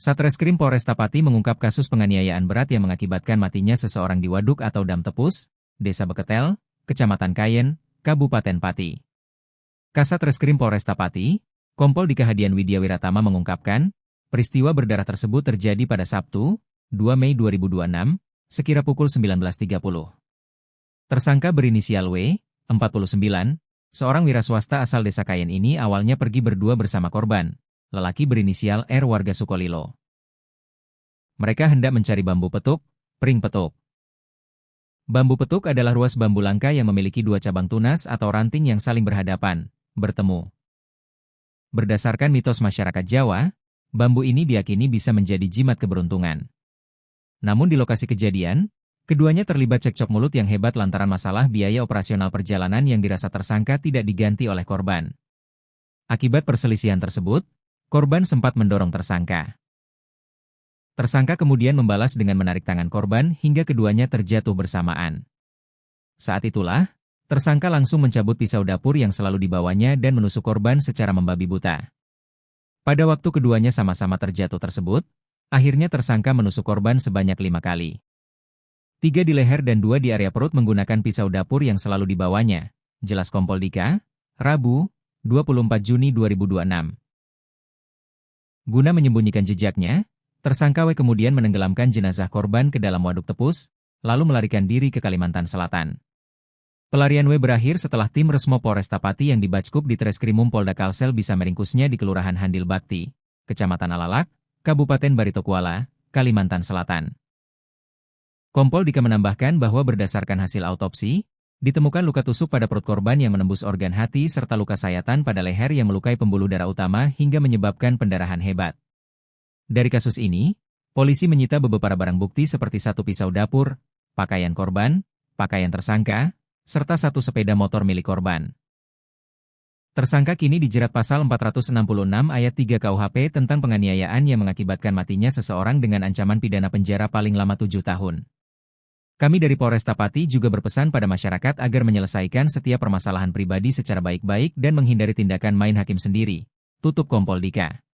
Satreskrim Polresta Pati mengungkap kasus penganiayaan berat yang mengakibatkan matinya seseorang di Waduk atau Dam Tepus, Desa Beketel, Kecamatan Kayen, Kabupaten Pati. Kasat Reskrim Polresta Pati, Kompol Dika Hadian Widya Wiratama mengungkapkan, peristiwa berdarah tersebut terjadi pada Sabtu, 2 Mei 2026, sekira pukul 19.30. Tersangka berinisial W, 49, seorang wiraswasta asal Desa Kayen ini awalnya pergi berdua bersama korban, lelaki berinisial R warga Sukolilo. Mereka hendak mencari bambu petuk, pring petuk. Bambu petuk adalah ruas bambu langka yang memiliki dua cabang tunas atau ranting yang saling berhadapan, bertemu. Berdasarkan mitos masyarakat Jawa, bambu ini diyakini bisa menjadi jimat keberuntungan. Namun di lokasi kejadian, keduanya terlibat cekcok mulut yang hebat lantaran masalah biaya operasional perjalanan yang dirasa tersangka tidak diganti oleh korban. Akibat perselisihan tersebut, korban sempat mendorong tersangka. Tersangka kemudian membalas dengan menarik tangan korban hingga keduanya terjatuh bersamaan. Saat itulah, tersangka langsung mencabut pisau dapur yang selalu dibawanya dan menusuk korban secara membabi buta. Pada waktu keduanya sama-sama terjatuh tersebut, akhirnya tersangka menusuk korban sebanyak 5 kali. 3 di leher dan 2 di area perut menggunakan pisau dapur yang selalu dibawanya, jelas Kompol Dika, Rabu, 24 Juni 2026. Guna menyembunyikan jejaknya, tersangka W kemudian menenggelamkan jenazah korban ke dalam waduk tepus, lalu melarikan diri ke Kalimantan Selatan. Pelarian W berakhir setelah tim Resmo Polresta Pati yang dibackup di Treskrimum Polda Kalsel bisa meringkusnya di Kelurahan Handil Bakti, Kecamatan Alalak, Kabupaten Barito Kuala, Kalimantan Selatan. Kompol Dika menambahkan bahwa berdasarkan hasil autopsi, ditemukan luka tusuk pada perut korban yang menembus organ hati serta luka sayatan pada leher yang melukai pembuluh darah utama hingga menyebabkan pendarahan hebat. Dari kasus ini, polisi menyita beberapa barang bukti seperti 1 pisau dapur, pakaian korban, pakaian tersangka, serta 1 sepeda motor milik korban. Tersangka kini dijerat pasal 466 ayat 3 KUHP tentang penganiayaan yang mengakibatkan matinya seseorang dengan ancaman pidana penjara paling lama 7 tahun. Kami dari Polresta Pati juga berpesan pada masyarakat agar menyelesaikan setiap permasalahan pribadi secara baik-baik dan menghindari tindakan main hakim sendiri. Tutup Kompol Dika.